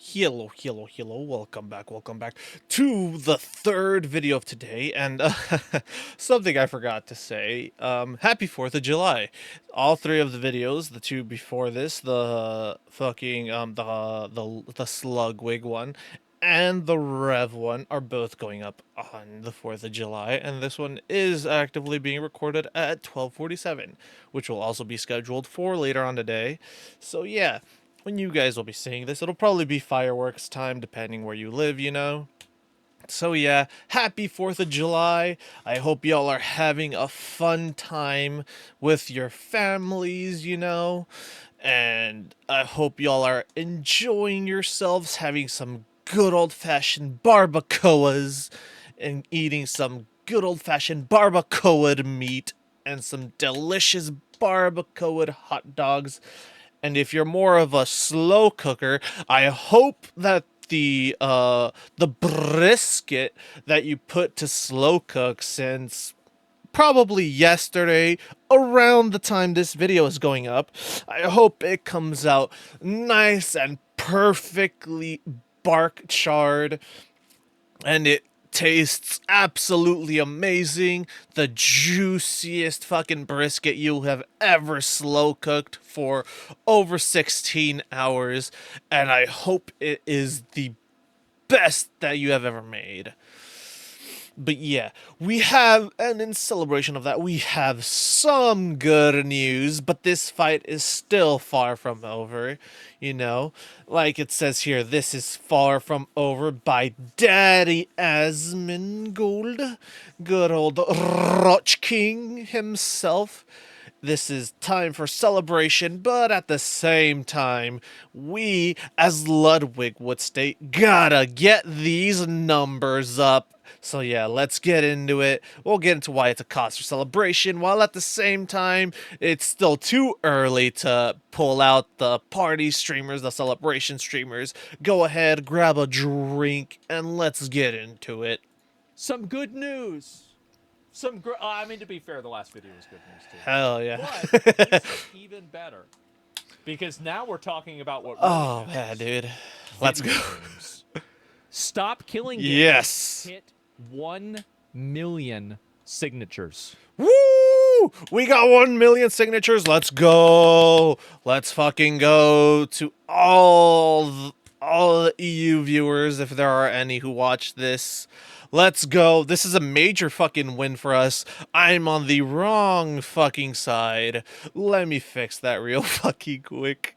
Hello, welcome back to the third video of today, and something I forgot to say, happy 4th of July. All three of the videos, the two before this, the fucking, the Slugwig one, and the Rev one are both going up on the 4th of July, and this one is actively being recorded at 12:47, which will also be scheduled for later on today, so yeah. When you guys will be seeing this, it'll probably be fireworks time, depending where you live, you know? So yeah, happy 4th of July. I hope y'all are having a fun time with your families, you know? And I hope y'all are enjoying yourselves, having some good old-fashioned barbacoas, and eating some good old-fashioned barbacoa meat, and some delicious barbacoa hot dogs. And if you're more of a slow cooker, I hope that the brisket that you put to slow cook since probably yesterday around the time this video is going up, I hope it comes out nice and perfectly bark charred, and it tastes absolutely amazing. The juiciest fucking brisket you have ever slow cooked for over 16 hours, and I hope it is the best that you have ever made. But yeah, we have, and in celebration of that, we have some good news, but this fight is still far from over, you know? Like it says here, this is far from over by Daddy Asmongold, good old Roch King himself. This is time for celebration, but at the same time, we, as Ludwig would state, gotta get these numbers up. So yeah, let's get into it. We'll get into why it's a cause for celebration, while at the same time, it's still too early to pull out the party streamers, the celebration streamers. Go ahead, grab a drink, and let's get into it. Some good news. I mean, to be fair, the last video was good news too. Hell yeah. But this is even better because now we're talking about what really Oh matters. man, dude. Let's go. Games. Stop Killing Games Yes. hit 1 million signatures. Woo! We got 1 million signatures. Let's go. Let's fucking go to all the EU viewers, if there are any who watch this. Let's go. This is a major fucking win for us. I'm on the wrong fucking side. Let me fix that real fucking quick.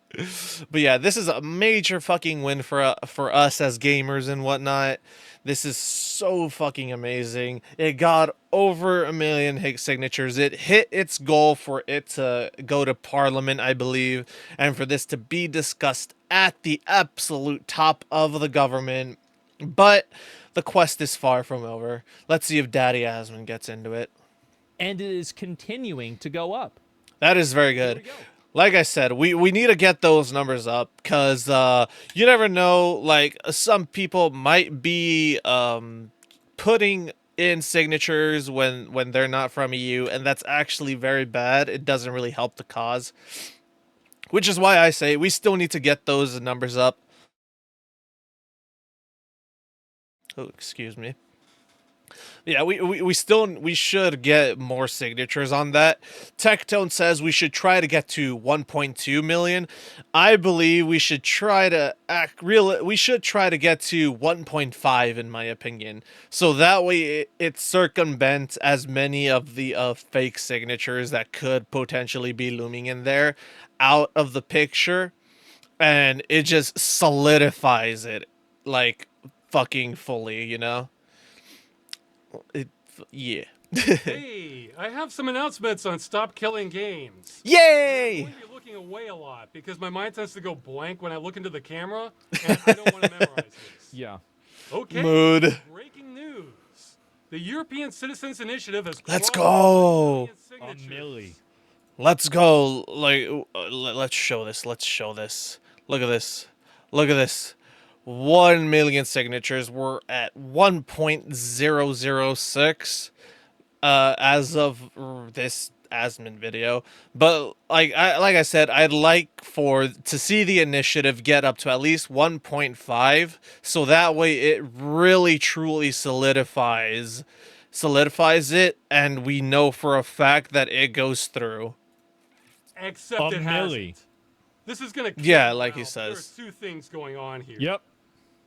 But yeah, this is a major fucking win for us as gamers and whatnot. This is so fucking amazing. It got over 1 million signatures. It hit its goal for it to go to Parliament, I believe, and for this to be discussed at the absolute top of the government. But the quest is far from over. Let's see if Daddy Asmon gets into it. And it is continuing to go up. That is very good. Like I said, we need to get those numbers up, because you never know, like, some people might be putting in signatures when they're not from EU, and that's actually very bad. It doesn't really help the cause. Which is why I say we still need to get those numbers up. Oh, excuse me. Yeah, we should get more signatures on that. Tectone says we should try to get to 1.2 million. I believe we should try to we should try to get to 1.5 in my opinion. So that way it circumvents as many of the fake signatures that could potentially be looming in there out of the picture, and it just solidifies it, like, fucking fully, you know? Yeah. Hey, I have some announcements on Stop Killing Games. Yay! I'm going to be looking away a lot because my mind tends to go blank when I look into the camera, and I don't want to memorize this. Yeah. Okay. Mood. Breaking news. The European Citizens Initiative has Let's crossed go. 1 million signatures. Let's go. Like, let's show this. Let's show this. Look at this. Look at this. 1 million signatures. We're at 1.006 as of this Asmon video. But like I said, I'd like to see the initiative get up to at least 1.5, so that way it really truly solidifies it, and we know for a fact that it goes through. Except A it milli. hasn't. This is going to kill Yeah, like he morale, but says. There are two things going on here. Yep.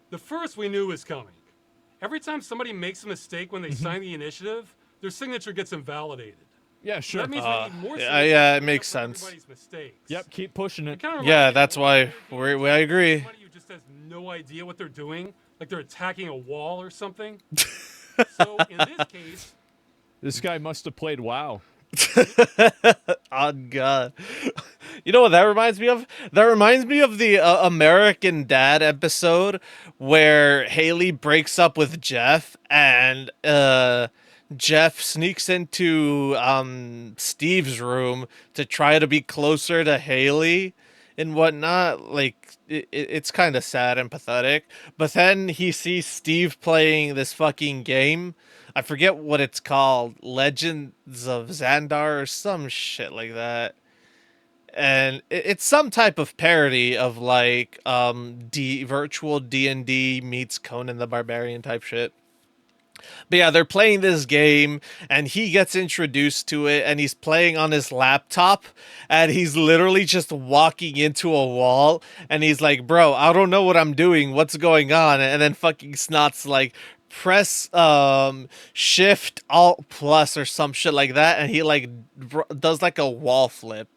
The first we knew was coming. Every time somebody makes a mistake when they sign the initiative, their signature gets invalidated. Yeah, sure. That means we need more yeah, signatures yeah, to it make makes up for sense. everybody's mistakes. Yep, keep pushing It it. kinda reminds Yeah, me of that's why multiplayer games. I agree. Somebody who just has no idea what they're doing, like they're attacking a wall or something. So in this case, This guy must have played WoW. Oh God. You know what that reminds me of? That reminds me of the American Dad episode where Haley breaks up with Jeff, and Jeff sneaks into Steve's room to try to be closer to Haley and whatnot. Like it's kind of sad and pathetic. But then he sees Steve playing this fucking game. I forget what it's called, Legends of Xandar or some shit like that. And it's some type of parody of like virtual D&D meets Conan the Barbarian type shit. But yeah, they're playing this game, and he gets introduced to it, and he's playing on his laptop, and he's literally just walking into a wall, and he's like, bro, I don't know what I'm doing, what's going on? And then fucking Snot's like, press shift alt plus or some shit like that, and he like does like a wall flip.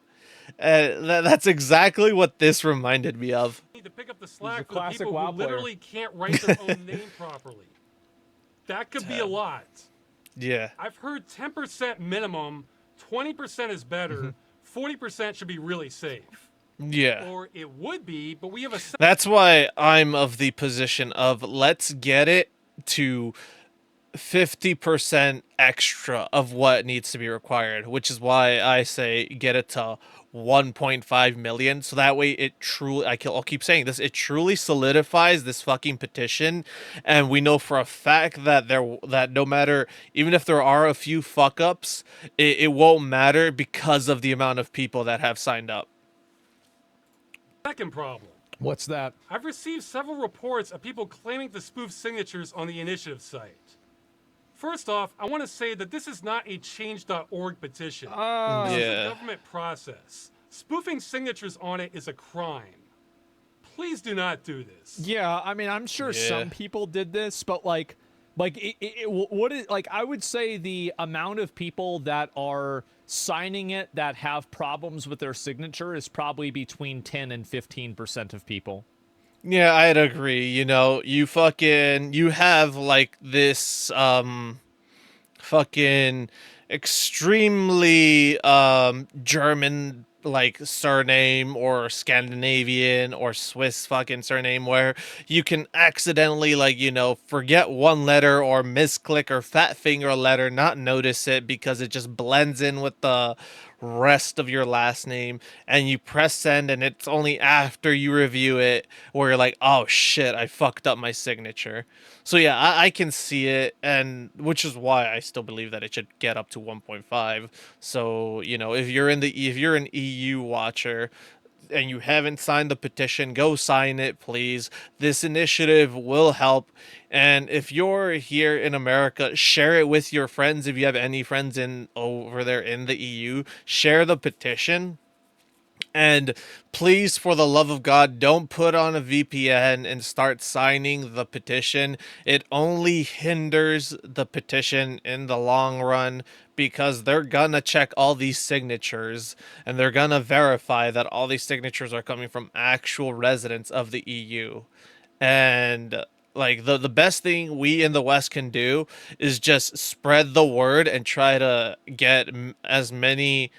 That's exactly what this reminded me of. need to pick up the slack for the classic people WoW who player. literally can't write their own name properly. That could be a lot. Yeah. I've heard 10% minimum, 20% is better, 40% should be really safe. Yeah. Or it would be, but we have a That's why I'm of the position of let's get it to 50% extra of what needs to be required, which is why I say get it to 1.5 million, so that way it truly, I'll keep saying this, it truly solidifies this fucking petition, and we know for a fact that that no matter, even if there are a few fuck ups, it won't matter because of the amount of people that have signed up. second problem. What's that? I've received several reports of people claiming to spoof signatures on the initiative site. First off, I want to say that this is not a change.org petition. This is Yeah. a government process. Spoofing signatures on it is a crime. Please do not do this. Yeah, I mean, I'm sure Yeah. some people did this, but what is like? I would say the amount of people that are signing it that have problems with their signature is probably between 10 and 15% of people. Yeah, I'd agree. You know, you have like this fucking extremely German like surname or Scandinavian or Swiss fucking surname where you can accidentally like, you know, forget one letter or misclick or fat finger a letter, not notice it because it just blends in with the rest of your last name, and you press send, and it's only after you review it where you're like, oh shit, I fucked up my signature. So yeah, I can see it, and which is why I still believe that it should get up to 1.5. So, you know, if you're an EU watcher and you haven't signed the petition, go sign it, please. This initiative will help. And if you're here in America, share it with your friends. If you have any friends in over there in the EU, share the petition. And please, for the love of God, don't put on a VPN and start signing the petition. It only hinders the petition in the long run because they're gonna check all these signatures and they're gonna verify that all these signatures are coming from actual residents of the EU. And like the best thing we in the West can do is just spread the word and try to get as many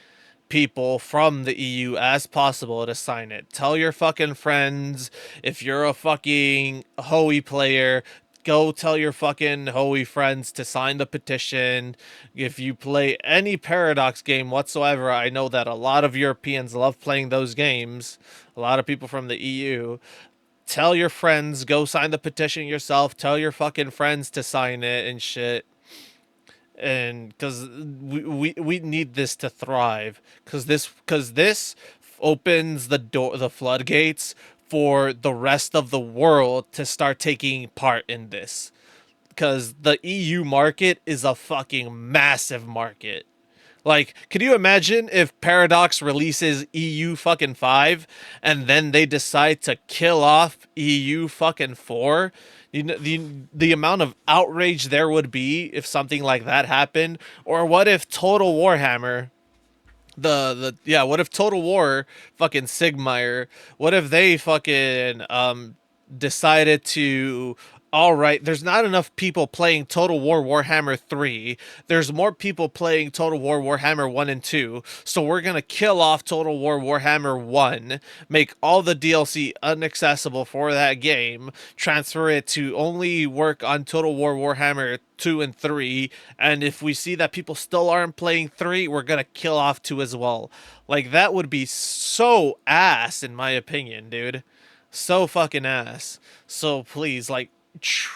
people from the EU as possible to sign it. Tell your fucking friends. If you're a fucking Hoey player, go tell your fucking Hoey friends to sign the petition. If you play any Paradox game whatsoever, I know that a lot of Europeans love playing those games. A lot of people from the EU. Tell your friends, go sign the petition yourself. Tell your fucking friends to sign it and shit. and because we need this to thrive, because this opens the floodgates for the rest of the world to start taking part in this, because the EU market is a fucking massive market. Like, could you imagine if Paradox releases EU fucking 5 and then they decide to kill off EU fucking 4? You know, the amount of outrage there would be if something like that happened. Or what if Total Warhammer, what if Total War fucking Sigmire, what if they fucking decided to, all right, there's not enough people playing Total War Warhammer 3. There's more people playing Total War Warhammer 1 and 2. So we're going to kill off Total War Warhammer 1, make all the DLC inaccessible for that game, transfer it to only work on Total War Warhammer 2 and 3, and if we see that people still aren't playing 3, we're going to kill off 2 as well. Like, that would be so ass, in my opinion, dude. So fucking ass. So please, like,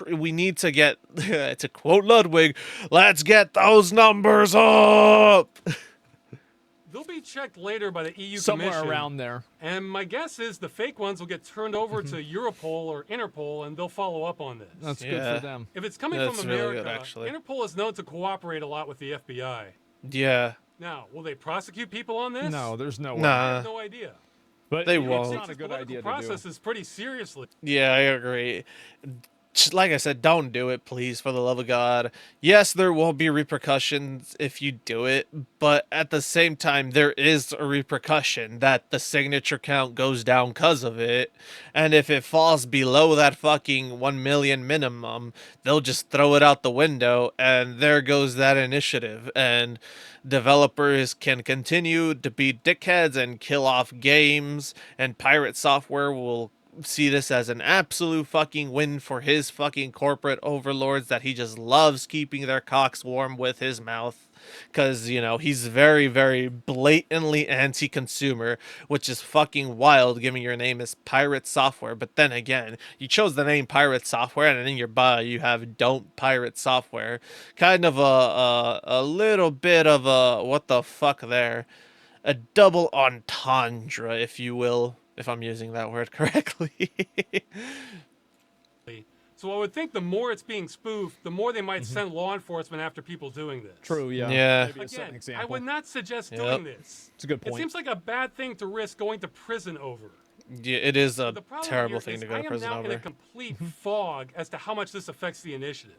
we need to get, to quote Ludwig, let's get those numbers up. They'll be checked later by the EU Somewhere Commission. around there. And my guess is the fake ones will get turned over to Europol or Interpol, and they'll follow up on this. That's good Yeah. for them. If it's coming That's from really America, good, actually. Interpol is known to cooperate a lot with the FBI. Yeah. Now, will they prosecute people on this? No, there's no way. I Nah. have no idea. But They it's won't. not a good Political idea to process do. is pretty seriously. Yeah, I agree. Like I said, don't do it, please, for the love of God. Yes, there will be repercussions if you do it, but at the same time, there is a repercussion that the signature count goes down because of it, and if it falls below that fucking 1 million minimum, they'll just throw it out the window, and there goes that initiative, and developers can continue to be dickheads and kill off games, and Pirate Software will see this as an absolute fucking win for his fucking corporate overlords that he just loves keeping their cocks warm with his mouth, because, you know, he's very, very blatantly anti-consumer, which is fucking wild given your name is Pirate Software. But then again, you chose the name Pirate Software, and in your bio you have don't pirate software. Kind of a little bit of a what the fuck there, a double entendre, if you will, if I'm using that word correctly. So I would think the more it's being spoofed, the more they might send law enforcement after people doing this. True, yeah. Yeah. Maybe a certain Again, example. I would not suggest Yep. doing this. It's a good It point. seems like a bad thing to risk going to prison over. Yeah, it is a The problem terrible here thing is to go to prison I am now in over. a complete fog as to how much this affects the initiative.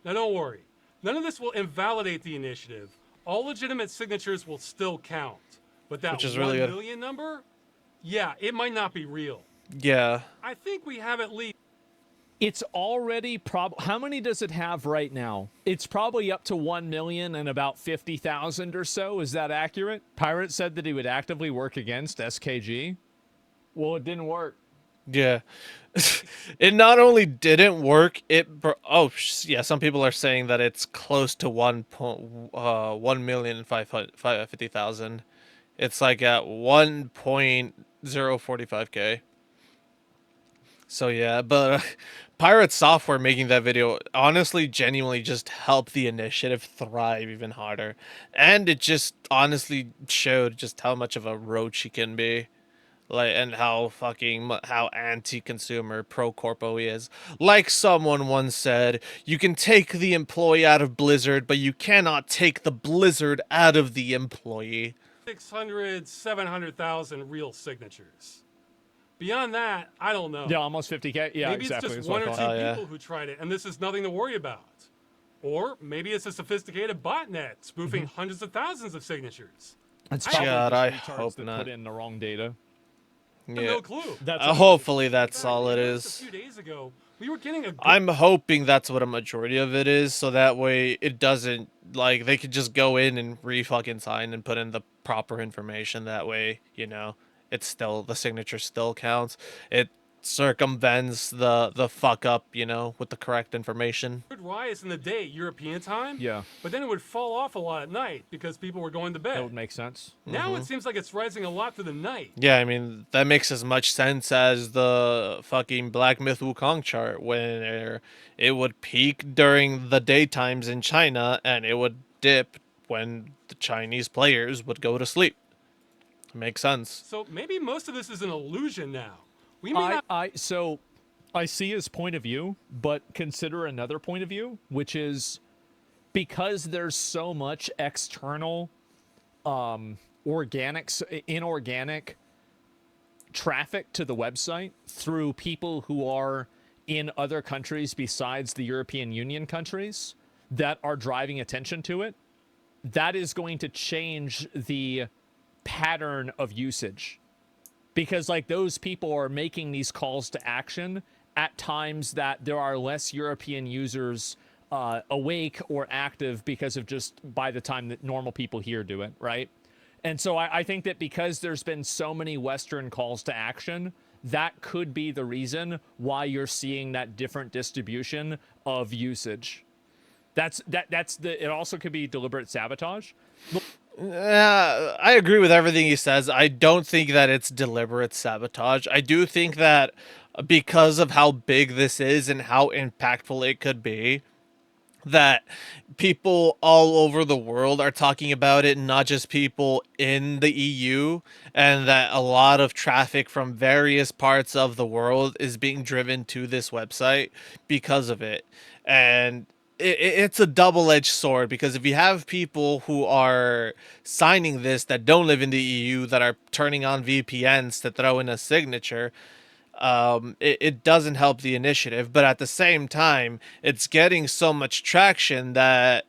Now, don't worry. None of this will invalidate the initiative. All legitimate signatures will still count. But that Which is 1 really good. million number, yeah, it might not be real. Yeah. I think we have at least It's already how many does it have right now? It's probably up to 1 million and about 50,000 or so. Is that accurate? Pirate said that he would actively work against SKG. Well, it didn't work. Yeah. It not only didn't work, yeah, some people are saying that it's close to 1,550,000. It's like at 1.045K. So yeah, but Pirate Software making that video honestly genuinely just helped the initiative thrive even harder. And it just honestly showed just how much of a roach he can be. Like, and how anti-consumer pro-corpo he is. Like someone once said, you can take the employee out of Blizzard, but you cannot take the Blizzard out of the employee. 600, 700,000 real signatures. Beyond that, I don't know. Yeah, almost 50K. Yeah, Maybe exactly. it's That's just what one I or thought. two Oh, yeah. people who tried it, and this is nothing to worry about. Or maybe it's a sophisticated botnet spoofing hundreds of thousands of signatures. It's God, probably I just retards hope that not. Put in the wrong data. I have Yeah. no clue. That's Hopefully that's In fact, all it just is. A few days ago, we were getting a good I'm hoping that's what a majority of it is, so that way it doesn't, like, they could just go in and re-fucking sign and put in the proper information. That way, you know, it's still, the signature still counts. It circumvents the fuck up, you know, with the correct information. It would rise in the day, European time. Yeah. But then it would fall off a lot at night because people were going to bed. That would make sense. Now it seems like it's rising a lot through the night. Yeah, I mean, that makes as much sense as the fucking Black Myth Wukong chart, when it would peak during the daytimes in China and it would dip when the Chinese players would go to sleep. Makes sense. So maybe most of this is an illusion now. We may not. So I see his point of view, but consider another point of view, which is because there's so much external inorganic traffic to the website through people who are in other countries besides the European Union countries that are driving attention to it, that is going to change the pattern of usage. Because like those people are making these calls to action at times that there are less European users awake or active because of just by the time that normal people here do it, right? And so I think that because there's been so many Western calls to action, that could be the reason why you're seeing that different distribution of usage. It also could be deliberate sabotage. I agree with everything he says. I don't think that it's deliberate sabotage. I do think that because of how big this is and how impactful it could be, that people all over the world are talking about it, not just people in the EU, and that a lot of traffic from various parts of the world is being driven to this website because of it. And it's a double-edged sword, because if you have people who are signing this that don't live in the EU, that are turning on VPNs to throw in a signature, it doesn't help the initiative. But at the same time, it's getting so much traction that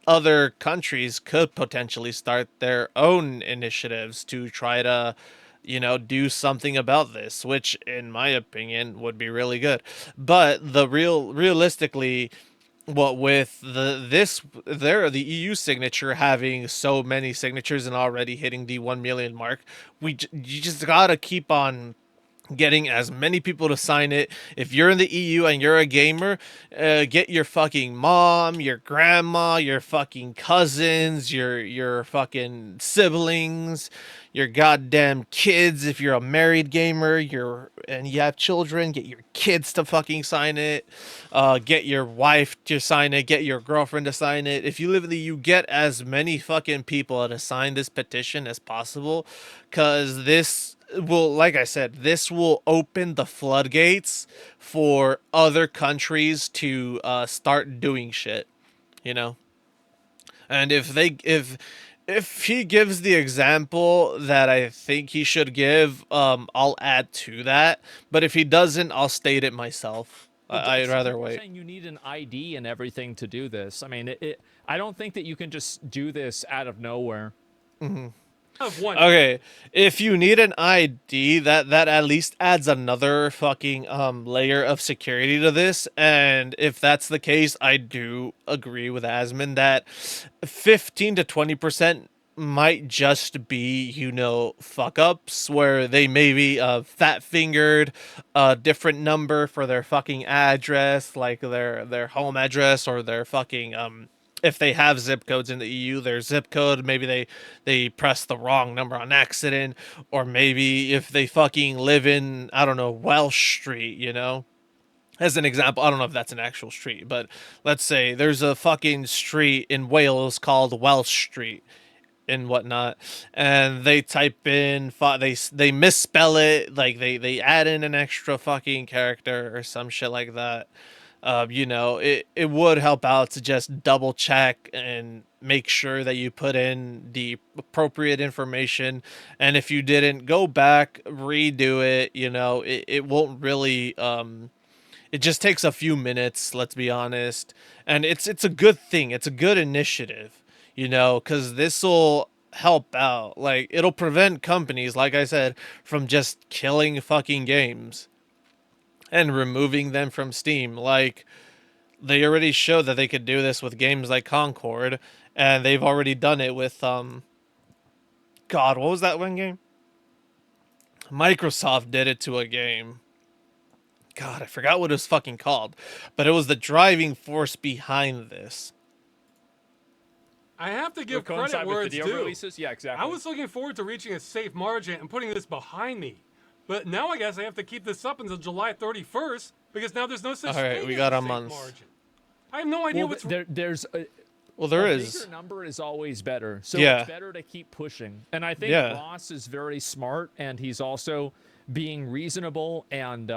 other countries could potentially start their own initiatives to try to, you know, do something about this, which in my opinion would be really good. But realistically, what with the EU signature having so many signatures and already hitting the 1 million mark, you just gotta keep on getting as many people to sign it. If you're in the EU and you're a gamer, get your fucking mom, your grandma, your fucking cousins, your fucking siblings, your goddamn kids. If you're a married gamer, and you have children, get your kids to fucking sign it. Get your wife to sign it. Get your girlfriend to sign it. If you live in the EU, get as many fucking people to sign this petition as possible, because this will, like I said, this will open the floodgates for other countries to start doing shit, you know. And if he gives the example that I think he should give, I'll add to that. But if he doesn't, I'll state it myself. I'd rather wait. Saying you need an ID and everything to do this. I mean, I don't think that you can just do this out of nowhere. Okay, if you need an ID, that at least adds another fucking layer of security to this. And if that's the case, I do agree with Asmon that 15 to 20% might just be, you know, fuck ups where they maybe fat fingered a different number for their fucking address, like their home address, or their fucking if they have zip codes in the EU, their zip code, maybe they press the wrong number on accident, or maybe if they fucking live in, I don't know, Welsh Street, you know? As an example, I don't know if that's an actual street, but let's say there's a fucking street in Wales called Welsh Street and whatnot, and they type in, they misspell it, like they add in an extra fucking character or some shit like that. You know, it would help out to just double check and make sure that you put in the appropriate information. And if you didn't, go back, redo it. You know, it won't really, it just takes a few minutes, let's be honest. And it's a good thing. It's a good initiative, you know, because this will help out. Like, it'll prevent companies, like I said, from just killing fucking games and removing them from Steam. Like, they already showed that they could do this with games like Concord, and they've already done it with God, what was that one game? Microsoft did it to a game. God, I forgot what it was fucking called, but it was the driving force behind this. I have to give coincide credit with where it's video due. releases? Yeah, exactly. I was looking forward to reaching a safe margin and putting this behind me. But now I guess I have to keep this up until July 31st because now there's no such All right, thing we as got a a safe month. margin. I have no idea Well, what's there's Well, there a is. bigger number is always better. So Yeah. it's better to keep pushing. And I think Yeah. Ross is very smart, and he's also being reasonable and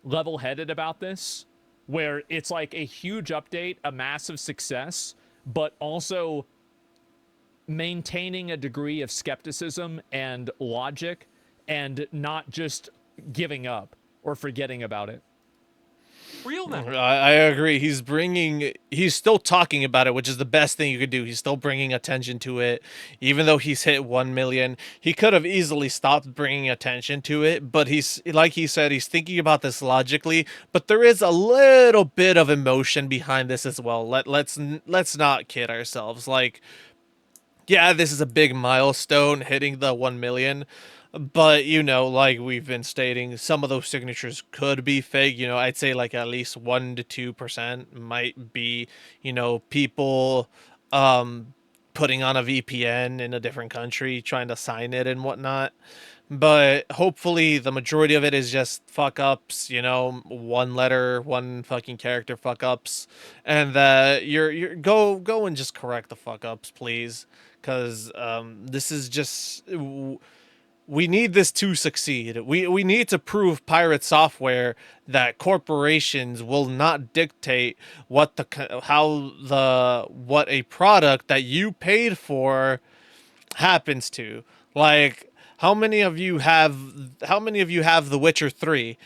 level-headed about this, where it's like a huge update, a massive success, but also maintaining a degree of skepticism and logic and not just giving up or forgetting about it. real now. I agree. He's still talking about it, which is the best thing you could do. He's still bringing attention to it, even though he's hit 1 million. He could have easily stopped bringing attention to it, but he's, like he said, he's thinking about this logically. But there is a little bit of emotion behind this as well. Let's not kid ourselves. Like, yeah, this is a big milestone hitting the 1 million. But, like we've been stating, some of those signatures could be fake. I'd say like at least 1 to 2% might be, people putting on a VPN in a different country trying to sign it and whatnot. But hopefully the majority of it is just fuck ups, one letter, one fucking character fuck ups, and that you're go and just correct the fuck ups, please, because this is just we need this to succeed. We need to prove pirate software that corporations will not dictate what a product that you paid for happens to. Like, how many of you have The Witcher 3?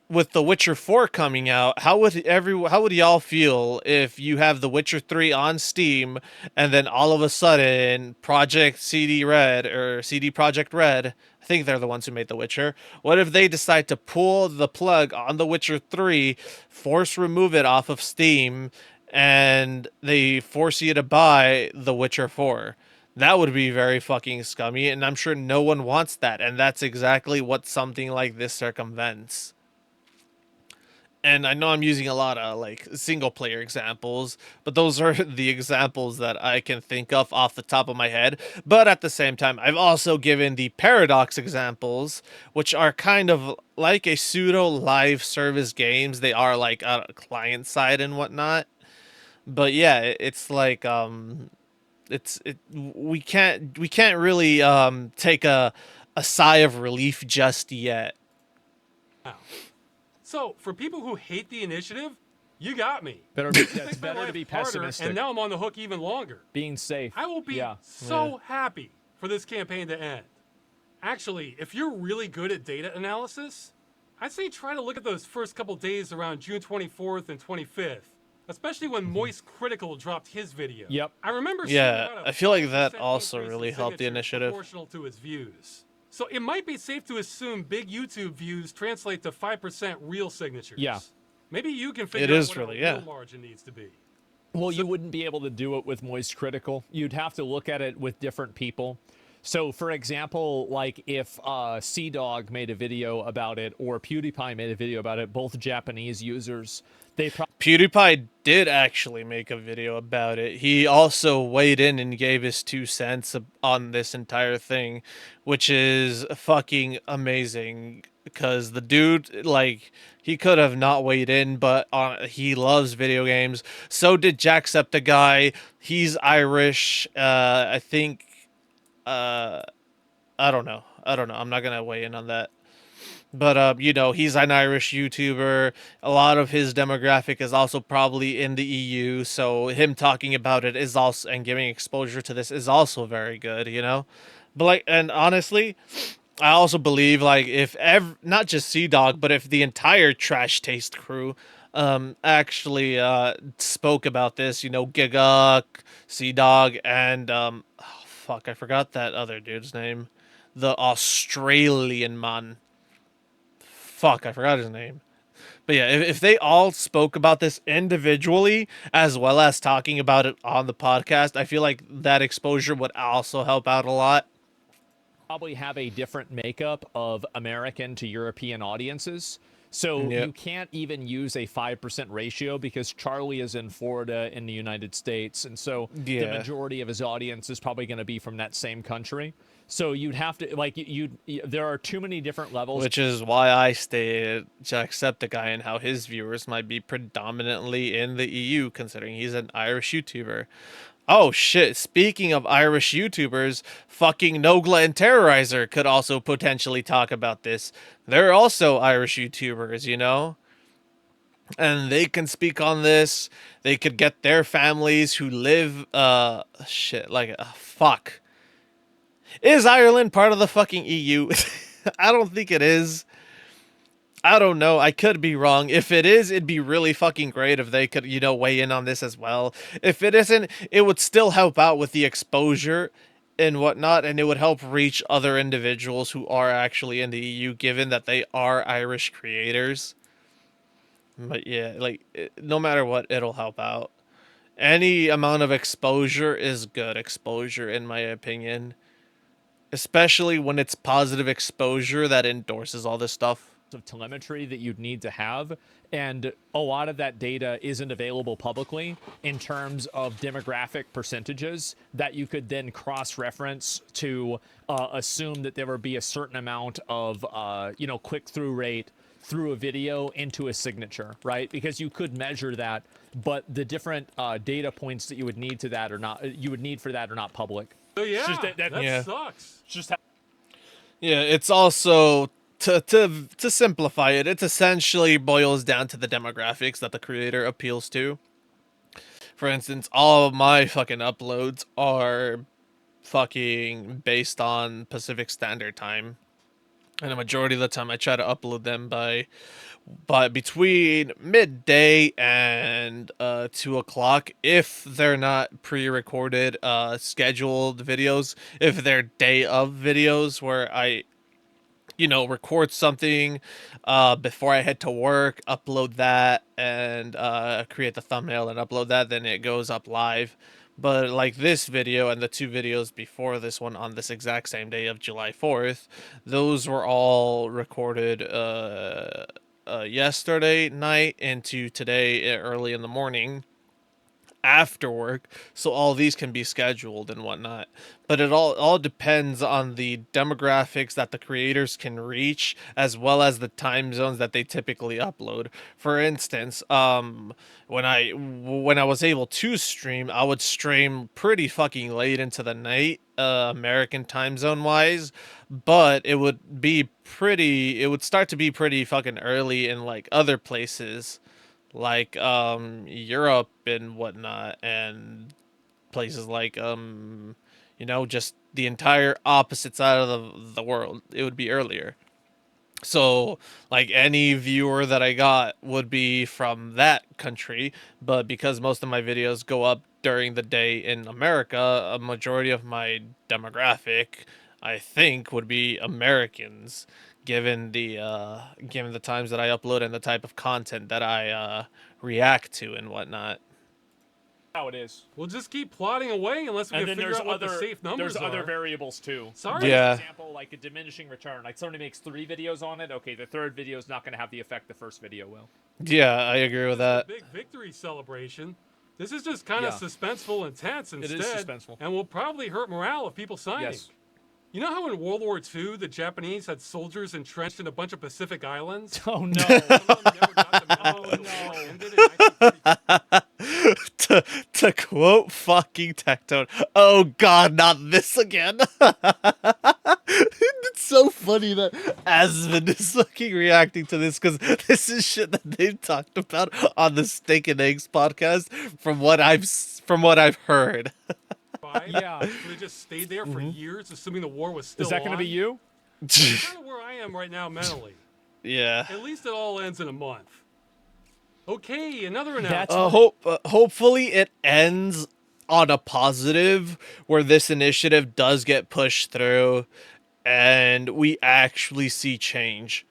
With The Witcher 4 coming out, how would y'all feel if you have The Witcher 3 on Steam and then all of a sudden CD Projekt Red, I think they're the ones who made The Witcher. What if they decide to pull the plug on The Witcher 3, force remove it off of Steam, and they force you to buy The Witcher 4? That would be very fucking scummy, and I'm sure no one wants that, and that's exactly what something like this circumvents. And I know I'm using a lot of like single player examples, but those are the examples that I can think of off the top of my head. But at the same time, I've also given the paradox examples, which are kind of like a pseudo live service games. They are like client side and whatnot. But yeah, it's like we can't really take a sigh of relief just yet. Now. So, for people who hate the initiative, you got me. It's better to be Harder, pessimistic. and now I'm on the hook even longer. Being safe. I will be so happy for this campaign to end. Actually, if you're really good at data analysis, I'd say try to look at those first couple days around June 24th and 25th, especially when Moist Critical dropped his video. Yep. I remember seeing Yeah, about a I feel like that 5% also increase in really helped the signatures initiative. proportional to his views. So it might be safe to assume big YouTube views translate to 5% real signatures. Yeah. Maybe you can figure It out is what really, a real yeah. margin needs to be. Well, you wouldn't be able to do it with Moist Critical. You'd have to look at it with different people. So, for example, like if CDawg made a video about it or PewDiePie made a video about it, both Japanese users, they probably PewDiePie did actually make a video about it. He also weighed in and gave his 2 cents on this entire thing, which is fucking amazing. Because the dude, like, he could have not weighed in, but he loves video games. So did Jacksepticeye. He's Irish. I think. I don't know. I'm not gonna weigh in on that. But he's an Irish YouTuber. A lot of his demographic is also probably in the EU, so him talking about it is also, and giving exposure to this is also very good. But like, and honestly, I also believe like if not just CDawg, but if the entire Trash Taste crew actually spoke about this, Giguk, CDawg, and oh, fuck, I forgot that other dude's name. The Australian man. Fuck, I forgot his name. But yeah, if they all spoke about this individually as well as talking about it on the podcast, I feel like that exposure would also help out a lot. have a different makeup of American to European audiences. So Yep. you can't even use a 5% ratio because Charlie is in Florida in the United States. And so the Yeah. majority of his audience is probably going to be from that same country. So you'd have to, like, there are too many different levels. Which is why I stay Jacksepticeye and how his viewers might be predominantly in the EU, considering he's an Irish YouTuber. Oh shit, speaking of Irish YouTubers, fucking Nogla and Terrorizer could also potentially talk about this. They're also Irish YouTubers, you know? And they can speak on this. They could get their families who live, shit, like, fuck. Is Ireland part of the fucking EU? I don't think it is. I don't know. I could be wrong. If it is, it'd be really fucking great if they could, weigh in on this as well. If it isn't, it would still help out with the exposure and whatnot, and it would help reach other individuals who are actually in the EU, given that they are Irish creators. But yeah, like, no matter what, it'll help out. Any amount of exposure is good exposure, in my opinion. Especially when it's positive exposure that endorses all this stuff. Of telemetry that you'd need to have, and a lot of that data isn't available publicly in terms of demographic percentages that you could then cross-reference to assume that there would be a certain amount of click-through rate through a video into a signature, right? Because you could measure that, but the different data points that you would need for that are not public. So yeah, just that Yeah. sucks. Yeah, it's also to simplify it, it essentially boils down to the demographics that the creator appeals to. For instance, all of my fucking uploads are fucking based on Pacific Standard Time. And the majority of the time I try to upload them by between midday and 2 o'clock if they're not pre-recorded scheduled videos. If they're day of videos where I record something before I head to work, upload that, and create the thumbnail and upload that, then it goes up live. But like this video and the two videos before this one on this exact same day of July 4th, those were all recorded yesterday night into today early in the morning after work, so all these can be scheduled and whatnot. But it all depends on the demographics that the creators can reach, as well as the time zones that they typically upload. For instance, when I was able to stream, I would stream pretty fucking late into the night, American time zone wise, but it would start to be pretty fucking early in like other places, like Europe and whatnot, and places like just the entire opposite side of the world. It would be earlier. So like any viewer that I got would be from that country, but because most of my videos go up during the day in America, a majority of my demographic, I think, would be Americans, given the times that I upload and the type of content that I react to and whatnot. How it is. We'll just keep plodding away unless we And can then figure out what the safe numbers there's are. other variables too. Sorry. Yeah. For example, like a diminishing return. Like somebody makes 3 videos on it. Okay, the third video is not going to have the effect the first video will. Yeah, I agree with that. Big victory celebration. This is just kind of suspenseful, intense instead. It is suspenseful. And will probably hurt morale of people signing. Yes. You know how in World War II, the Japanese had soldiers entrenched in a bunch of Pacific islands? Oh no. Some of them never got them out. Oh, no. Ended in 1942. to quote fucking Tectone, oh god, not this again. It's so funny that Asmund is fucking reacting to this, because this is shit that they've talked about on the Steak and Eggs podcast from what I've heard. Yeah. So they just stayed there for years, assuming the war was still Is that going to be you? That's kind of where I am right now mentally. Yeah. At least it all ends in a month. Okay, another announcement. Hopefully it ends on a positive, where this initiative does get pushed through and we actually see change.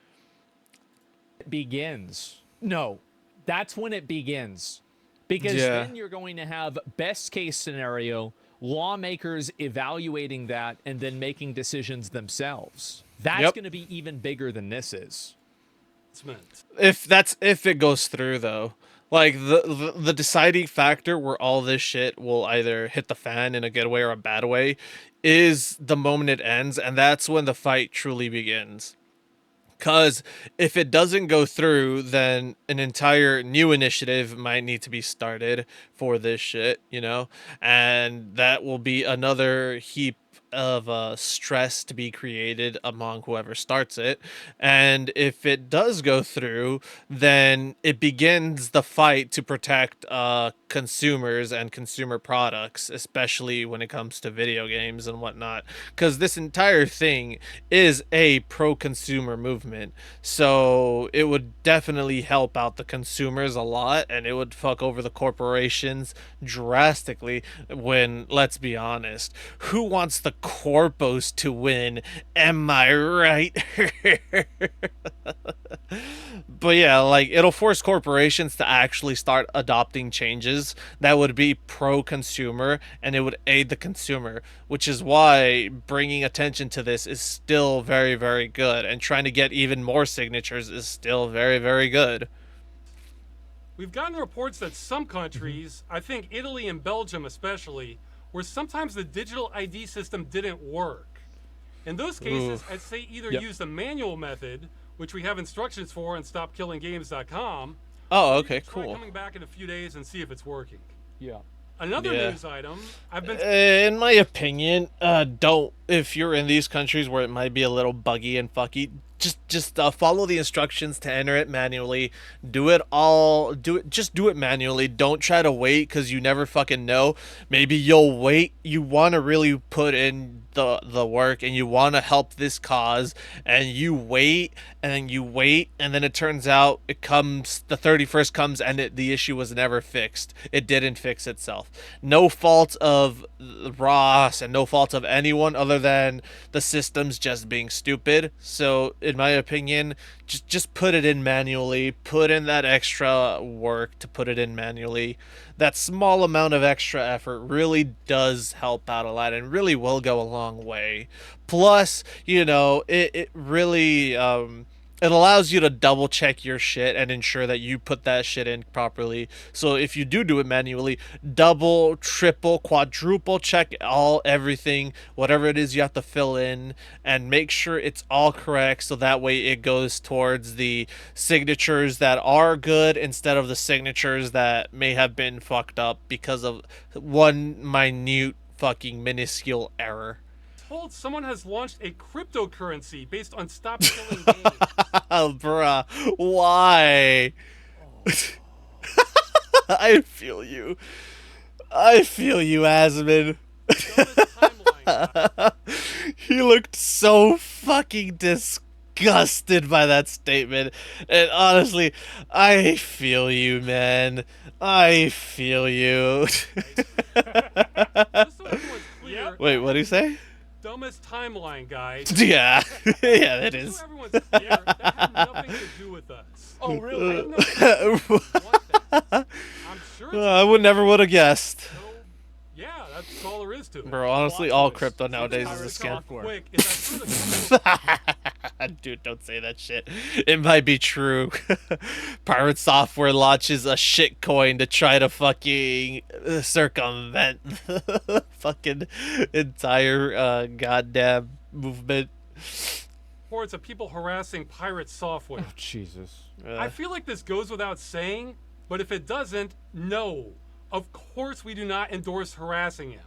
It begins. No, that's when it begins. Because then you're going to have best case scenario, lawmakers evaluating that and then making decisions themselves. That's going to be even bigger than this is. If it goes through though. Like the deciding factor where all this shit will either hit the fan in a good way or a bad way is the moment it ends, and that's when the fight truly begins. Because if it doesn't go through, then an entire new initiative might need to be started for this shit, you know? And that will be another heap of stress to be created among whoever starts it. And if it does go through, then it begins the fight to protect consumers and consumer products, especially when it comes to video games and whatnot. Because this entire thing is a pro-consumer movement, so it would definitely help out the consumers a lot, and it would fuck over the corporations drastically. When, let's be honest, who wants the corpos to win? Am I right? But yeah, like, it'll force corporations to actually start adopting changes that would be pro-consumer, and it would aid the consumer, which is why bringing attention to this is still very, very good, and trying to get even more signatures is still very, very good. We've gotten reports that some countries, I think Italy and Belgium especially, where sometimes the digital ID system didn't work. In those cases, I'd say either use the manual method, which we have instructions for on stopkillinggames.com. Oh, okay, try cool. coming back in a few days and see if it's working. Yeah. Another news item, I've been... In my opinion, don't, if you're in these countries where it might be a little buggy and fucky, just follow the instructions to enter it manually. Just do it manually. Don't try to wait, because you never fucking know. Maybe you'll wait. You want to really put in the work, and you want to help this cause, and you wait, and then you wait, and then it turns out the 31st comes, and the issue was never fixed. It didn't fix itself. No fault of Ross, and no fault of anyone other than the system's just being stupid. So in my opinion, just put it in manually. Put in that extra work to put it in manually. That small amount of extra effort really does help out a lot, and really will go a long way. Plus, you know, it really it allows you to double check your shit and ensure that you put that shit in properly. So if you do it manually, double, triple, quadruple check everything, whatever it is you have to fill in, and make sure it's all correct, so that way it goes towards the signatures that are good instead of the signatures that may have been fucked up because of one minute fucking minuscule error. Told someone has launched a cryptocurrency based on Stop Killing Games. Bruh, why? I feel you. Asman. He looked so fucking disgusted by that statement. And honestly, I feel you, man. I feel you. Just so everyone's clear, Wait, what did he say? dumbest timeline, guys. Yeah. Yeah, that Just is. so everyone's clear, that had nothing to do with us. Oh, really? I'm sure it's I would never would have guessed. so, yeah, that's all there is to it. Bro, honestly, all crypto nowadays is a scam. Quick, is Dude, don't say that shit. It might be true. Pirate Software launches a shit coin to try to fucking circumvent the fucking entire goddamn movement. reports of people harassing pirate software. Oh, Jesus. I feel like this goes without saying, but if it doesn't, no. Of course we do not endorse harassing him.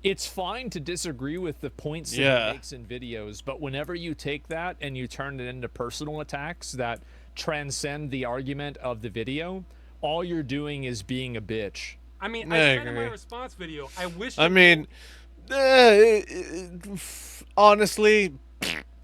It's fine to disagree with the points that he makes in videos, but whenever you take that and you turn it into personal attacks that transcend the argument of the video, all you're doing is being a bitch. I mean, I said in my response video, I wish... I mean, honestly,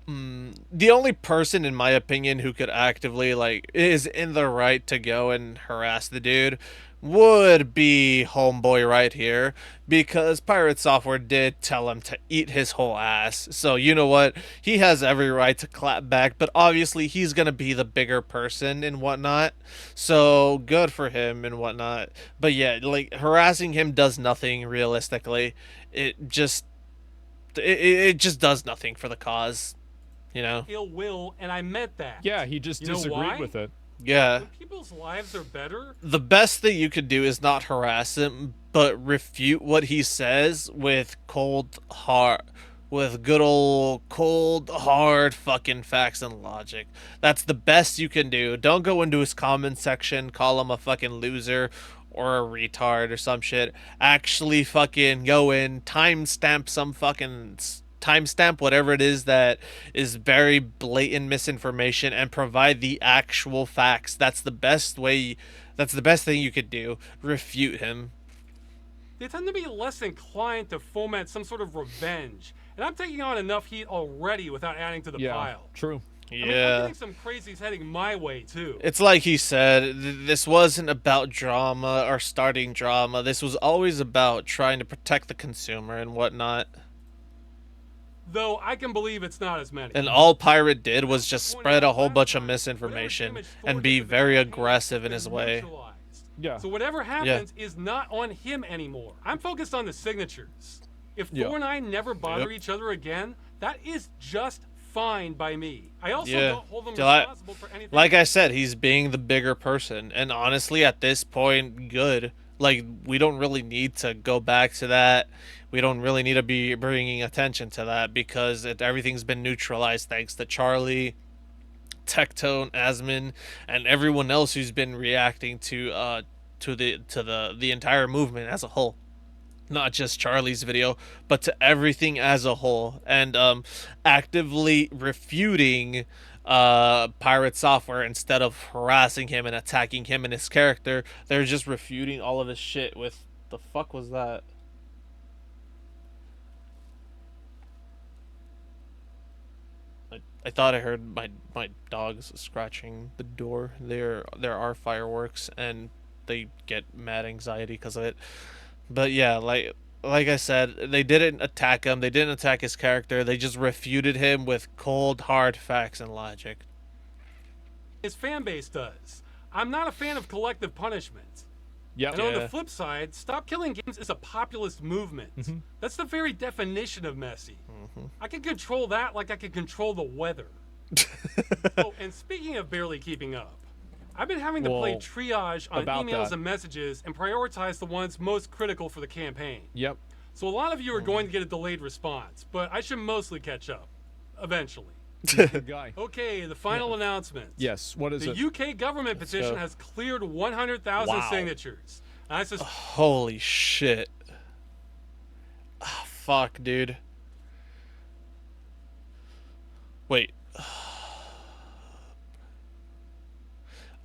the only person, in my opinion, who could actively, like, is in the right to go and harass the dude would be homeboy right here, because Pirate Software did tell him to eat his whole ass. So you know what, he has every right to clap back, but obviously he's gonna be the bigger person and whatnot, so good for him and whatnot. But yeah, like, harassing him does nothing realistically. It just does nothing for the cause. you know? Ill will, and I meant that. Yeah, he just You know disagreed why? with it. Yeah. When people's lives are better, The best thing you could do is not harass him, but refute what he says with with good old cold, hard fucking facts and logic. That's the best you can do. Don't go into his comment section, call him a fucking loser or a retard or some shit. Actually fucking go in, timestamp whatever it is that is very blatant misinformation and provide the actual facts. That's the best way. That's the best thing you could do. Refute him. they tend to be less inclined to foment some sort of revenge. And I'm taking on enough heat already without adding to the Yeah, pile. true. I mean, I'm Yeah. getting some crazies heading my way, too. It's like he said, this wasn't about drama or starting drama. This was always about trying to protect the consumer and whatnot. Though I can believe it's not as many. And all Pirate did was just spread a whole bunch of misinformation and be very aggressive in his way. Yeah. So whatever happens is not on him anymore. I'm focused on the signatures. If Yeah. Thor and I never bother Yep. each other again, that is just fine by me. I also Yeah. don't hold him Like- responsible for anything. Like I said, he's being the bigger person. And honestly, at this point, good. Like, we don't really need to go back to that. We don't really need to be bringing attention to that because everything's been neutralized thanks to Charlie, Tectone, Asmin, and everyone else who's been reacting to the entire movement as a whole. Not just Charlie's video, but to everything as a whole, and actively refuting Pirate Software instead of harassing him and attacking him and his character. They're just refuting all of his shit with the fuck was that? I thought I heard my dogs scratching the door. There are fireworks and they get mad anxiety because of it. But yeah, like I said, they didn't attack him. They didn't attack his character. They just refuted him with cold, hard facts and logic. His fan base does. I'm not a fan of collective punishment. Yep. And on Yeah. the flip side, Stop Killing Games is a populist movement. That's the very definition of messy. I can control that like I can control the weather. Oh, and speaking of barely keeping up, I've been having to play Whoa. triage on About emails that. and messages and prioritize the ones most critical for the campaign. Yep. So a lot of you are going to get a delayed response, but I should mostly catch up. Eventually. Good guy. Okay, the final announcement. Yes. What is The it? UK government petition go. has cleared 100,000 Wow. signatures. And I suspect Holy shit. Ah, fuck, dude. Wait.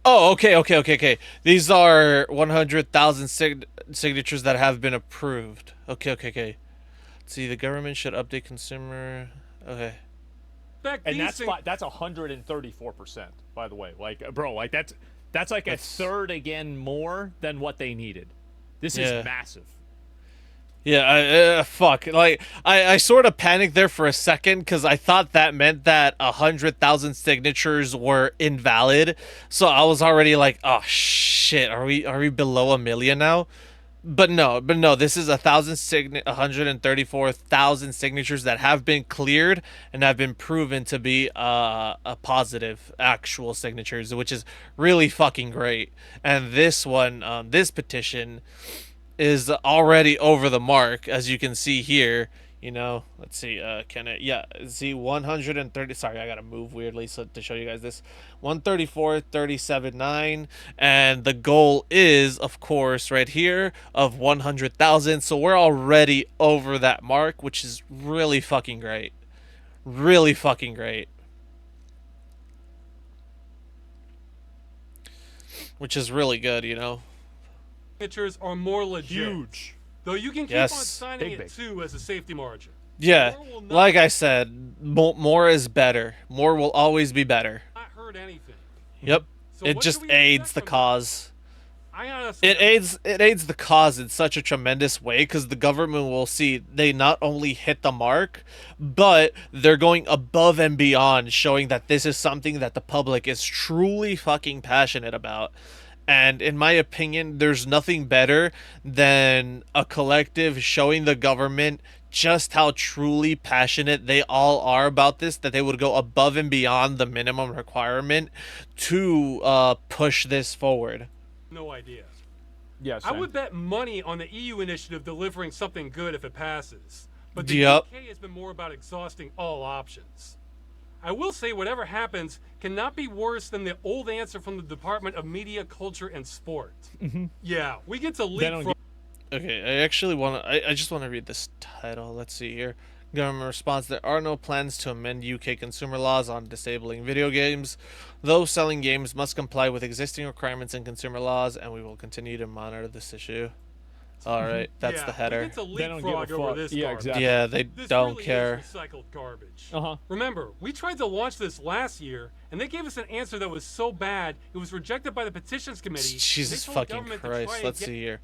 Oh, okay. These are 100,000 signatures that have been approved. Okay. Let's see, the government should update consumer. Okay. And these that's 134%, by the way. Like, bro, like that's like a third again more than what they needed. This Yeah. is massive. Yeah, fuck. Like, I sort of panicked there for a second because I thought that meant that 100,000 signatures were invalid. So I was already like, oh shit, are we below 1 million now? But no, this is 134,000 signatures that have been cleared and have been proven to be a positive actual signatures, which is really fucking great. And this one, this petition is already over the mark, as you can see here. You know, let's see, can it, yeah, see 130, sorry, I gotta move weirdly to show you guys this, 134,37.9, and the goal is, of course, right here, of 100,000, so we're already over that mark, which is really fucking great. Really fucking great. Which is really good, you know? signatures are more legit. Huge. Though you can keep Yes. on signing Big. it too as a safety margin. Yeah, More will not- like I said, more is better. More will always be better. Not hurt anything. Yep. So It what just do we aids expect the from this? cause. I honestly It aids the cause in such a tremendous way because the government will see they not only hit the mark, but they're going above and beyond, showing that this is something that the public is truly fucking passionate about. And in my opinion, there's nothing better than a collective showing the government just how truly passionate they all are about this, that they would go above and beyond the minimum requirement to push this forward. No idea. Yes. I would bet money on the EU initiative delivering something good if it passes. But the Yep. UK has been more about exhausting all options. I will say whatever happens cannot be worse than the old answer from the Department of Media, Culture, and Sport. Yeah, we get to leapfrog. Okay, I actually want to. I just want to read this title. Let's see here. Government response: there are no plans to amend UK consumer laws on disabling video games. Those selling games must comply with existing requirements in consumer laws, and we will continue to monitor this issue. All right, that's Yeah, the We header. get to They don't give a leapfrog over fuck. this Yeah, garbage. exactly. Yeah, they This don't really care. is recycled garbage. Uh-huh. Remember, we tried to launch this last year, and they gave us an answer that was so bad it was rejected by the petitions committee. Jesus They told fucking government to try Christ. and Let's get- see here.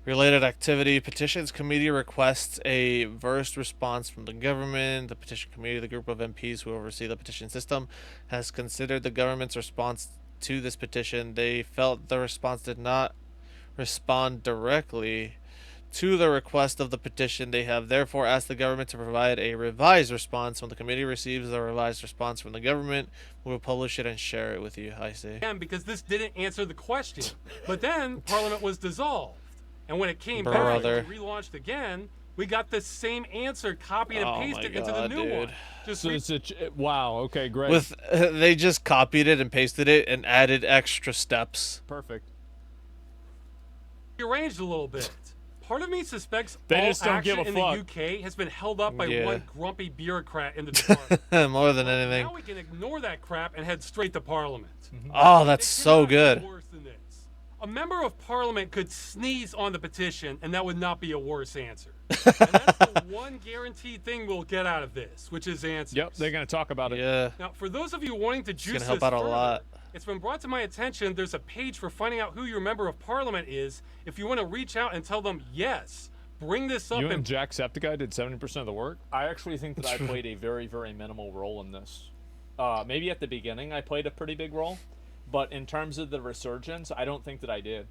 Related activity. Petitions committee requests a versed response from the government. The petition committee, the group of MPs who oversee the petition system, has considered the government's response to this petition. They felt the response did not respond directly to the request of the petition. They have therefore asked the government to provide a revised response. When the committee receives the revised response from the government, we will publish it and share it with you. I see. Again, because this didn't answer the question. But then Parliament was dissolved. And when it came Brother. back and relaunched again, we got the same answer copied and Oh my pasted into the God, new one. dude. Just So it's wow. Okay, great. With they just copied it and pasted it and added extra steps. Perfect. rearranged a little bit. Part of me suspects They all just don't action give a in fuck. the UK has been held up by Yeah. one grumpy bureaucrat in the department. More than anything. Now we can ignore that crap and head straight to Parliament. Oh, that's It so cannot be good. worse than this. A member of Parliament could sneeze on the petition, and that would not be a worse answer. And that's the one guaranteed thing we'll get out of this, which is answers. Yep, they're gonna talk about it. Yeah. Now, for those of you wanting to juice gonna help this out a further, lot. it's been brought to my attention there's a page for finding out who your member of Parliament is. If you want to reach out and tell them, yes, bring this up You and and Jacksepticeye did 70% of the work. I actually think that I played a very, very minimal role in this. Maybe at the beginning I played a pretty big role, but in terms of the resurgence, I don't think that I did.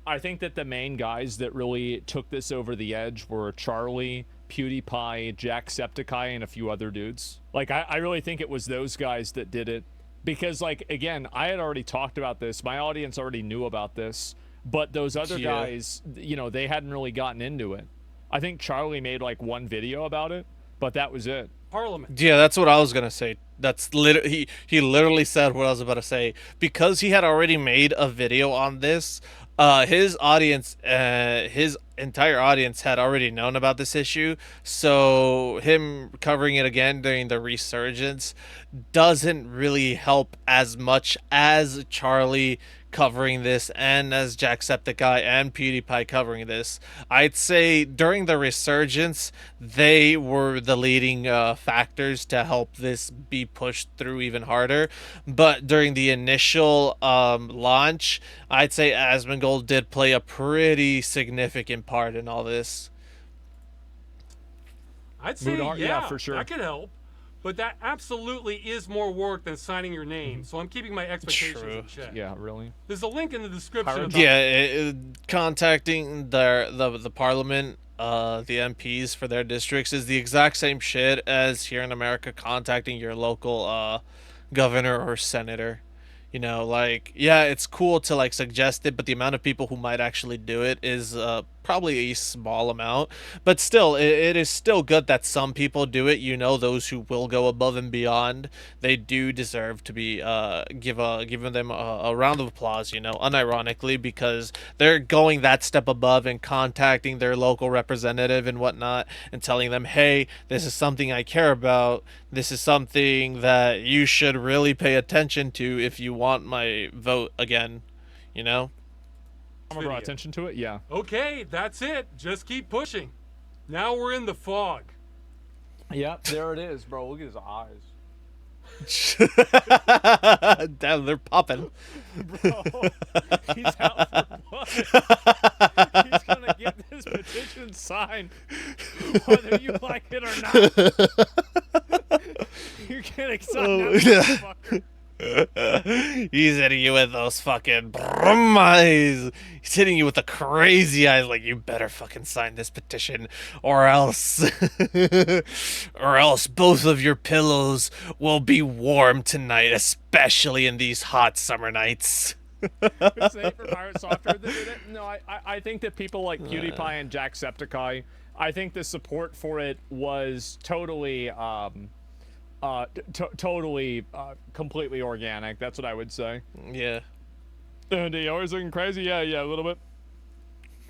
I think that the main guys that really took this over the edge were Charlie, PewDiePie, Jacksepticeye, and a few other dudes. Like, I really think it was those guys that did it. Because, like, again, I had already talked about this. My audience already knew about this. But those other Yeah. guys, you know, they hadn't really gotten into it. I think Charlie made, like, one video about it, but that was it. Parliament. Yeah, that's what I was gonna say. That's literally he literally said what I was about to say because he had already made a video on this. His audience, his entire audience had already known about this issue, so him covering it again during the resurgence doesn't really help as much as Charlie covering this and as Jacksepticeye and PewDiePie covering this. I'd say during the resurgence, they were the leading factors to help this be pushed through even harder. But during the initial launch, I'd say Asmongold did play a pretty significant part in all this. I'd say, Mood art? Yeah, for sure. that could help. But that absolutely is more work than signing your name, so I'm keeping my expectations True. in check. Yeah, really. There's a link in the description. About Yeah, contacting the parliament, the MPs for their districts is the exact same shit as here in America contacting your local governor or senator. You know, like, yeah, it's cool to like suggest it, but the amount of people who might actually do it is probably a small amount. But still, it is still good that some people do it. You know, those who will go above and beyond, they do deserve to be giving them a round of applause. You know, unironically, because they're going that step above and contacting their local representative and whatnot, and telling them, hey, this is something I care about. This is something that you should really pay attention to if you want my vote again, you know? I'm gonna draw attention to it. Yeah. Okay, that's it. Just keep pushing. Now we're in the fog. Yep, there it is, bro. Look at his eyes. Damn, they're popping. Bro, he's out for blood. He's gonna get this petition signed, whether you like it or not. You're getting signed, Oh, yeah. motherfucker. He's hitting you with those fucking brum eyes. He's hitting you with the crazy eyes, like you better fucking sign this petition, or else, or else both of your pillows will be warm tonight, especially in these hot summer nights. It's hate for pirate software that did it. No, I think that people like PewDiePie and Jacksepticeye, I think the support for it was totally completely organic. That's what I would say. Yeah. And they always looking crazy. Yeah, a little bit.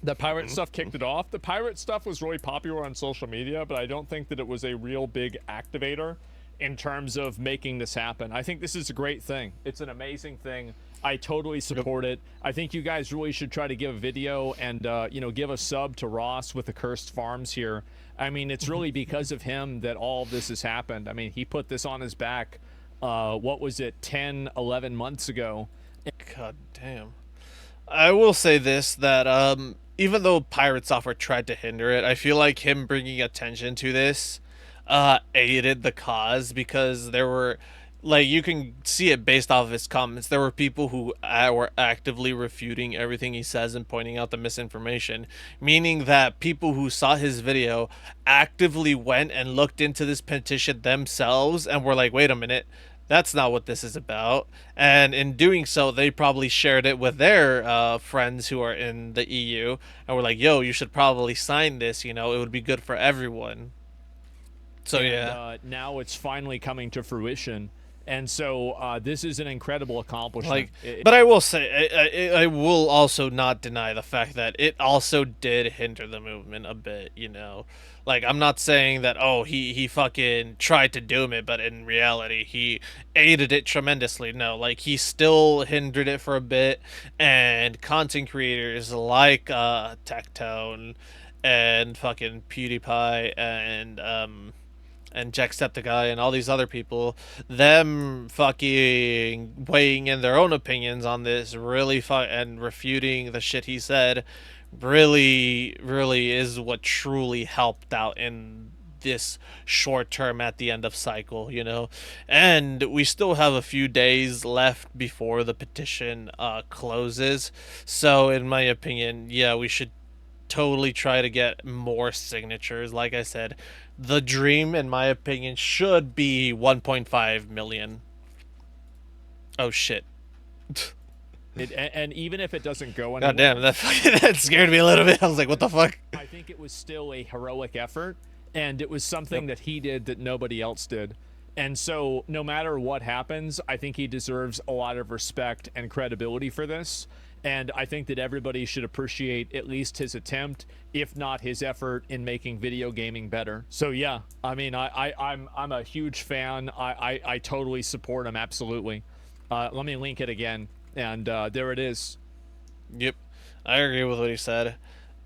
The pirate stuff kicked it off. The pirate stuff was really popular on social media, but I don't think that it was a real big activator in terms of making this happen. I think this is a great thing. It's an amazing thing. I totally support it. I think you guys really should try to give a video and give a sub to Ross with the Cursed Farms here. I mean, it's really because of him that all of this has happened. I mean, he put this on his back, what was it, 10, 11 months ago. God damn. I will say this, that even though Pirate Software tried to hinder it, I feel like him bringing attention to this aided the cause, because there were, like, you can see it based off of his comments. There were people who were actively refuting everything he says and pointing out the misinformation, meaning that people who saw his video actively went and looked into this petition themselves and were like, wait a minute, that's not what this is about. And in doing so, they probably shared it with their friends who are in the EU and were like, yo, you should probably sign this, it would be good for everyone. So yeah, now it's finally coming to fruition, and so this is an incredible accomplishment. But I will say, I will also not deny the fact that it also did hinder the movement a bit. Like, I'm not saying that he fucking tried to doom it, but in reality he aided it tremendously. No, like, he still hindered it for a bit, and content creators like Tectone and fucking PewDiePie and Jacksepticeye and all these other people, them fucking weighing in their own opinions on this, really and refuting the shit he said, really is what truly helped out in this short term at the end of cycle, and we still have a few days left before the petition closes. So in my opinion, yeah, we should totally try to get more signatures. Like I said, the dream, in my opinion, should be 1.5 million. Oh shit. And even if it doesn't go anywhere, God damn, that scared me a little bit. I was like, what the fuck? I think it was still a heroic effort, and it was something that he did that nobody else did. And so no matter what happens, I think he deserves a lot of respect and credibility for this. And I think that everybody should appreciate at least his attempt, if not his effort, in making video gaming better. So yeah, I mean, I'm a huge fan. I totally support him, absolutely. Let me link it again, and there it is. Yep, I agree with what he said.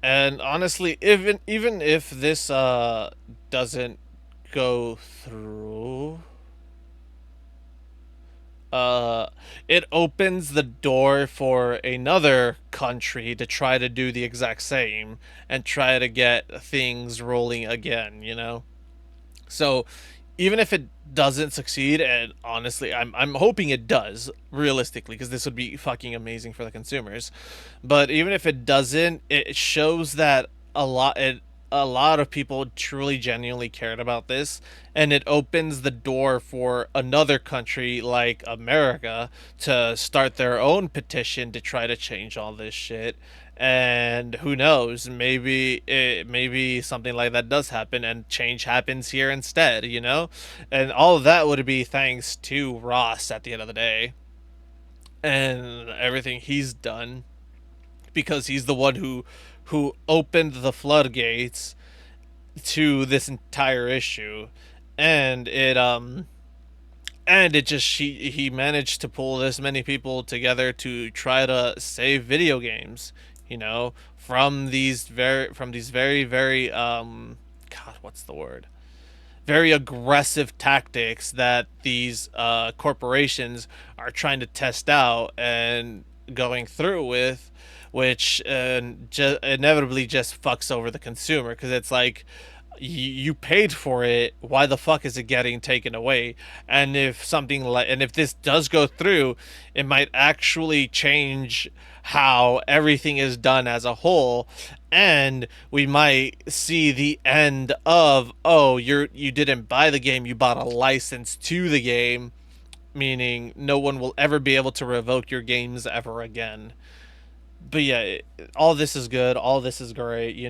And honestly, even if this doesn't go through, it opens the door for another country to try to do the exact same and try to get things rolling again, So even if it doesn't succeed, and honestly, I'm hoping it does, realistically, because this would be fucking amazing for the consumers. But even if it doesn't, it shows that a lot of people truly genuinely cared about this, and it opens the door for another country like America to start their own petition to try to change all this shit. And who knows, maybe something like that does happen and change happens here instead, and all of that would be thanks to Ross at the end of the day and everything he's done, because he's the one who opened the floodgates to this entire issue. And it just he managed to pull this many people together to try to save video games, from these very God, what's the word, very aggressive tactics that these corporations are trying to test out and going through with, which inevitably just fucks over the consumer, because it's like, you paid for it. Why the fuck is it getting taken away? And if something like, and if this does go through, it might actually change how everything is done as a whole, and we might see the end of, oh, you didn't buy the game, you bought a license to the game, meaning no one will ever be able to revoke your games ever again. But yeah, all this is good. All this is great.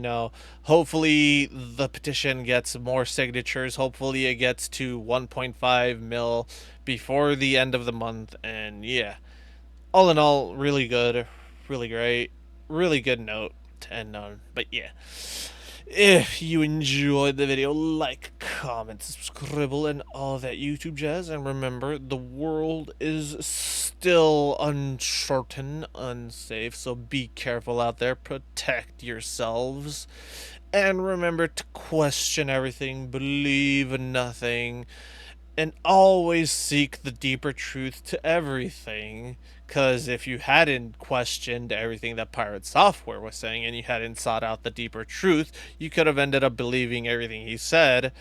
Hopefully the petition gets more signatures. Hopefully it gets to 1.5 mil before the end of the month. And yeah, all in all, really good, really great, really good note to end on. But yeah, if you enjoyed the video, like, comment, scribble, and all that YouTube jazz. And remember, the world is still uncertain, unsafe, so be careful out there. Protect yourselves. And remember to question everything, believe nothing, and always seek the deeper truth to everything. Because if you hadn't questioned everything that Pirate Software was saying and you hadn't sought out the deeper truth, you could have ended up believing everything he said,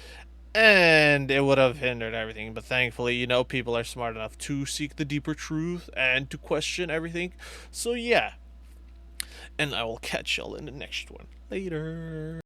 and it would have hindered everything. But thankfully, people are smart enough to seek the deeper truth and to question everything. So yeah, and I will catch y'all in the next one. Later.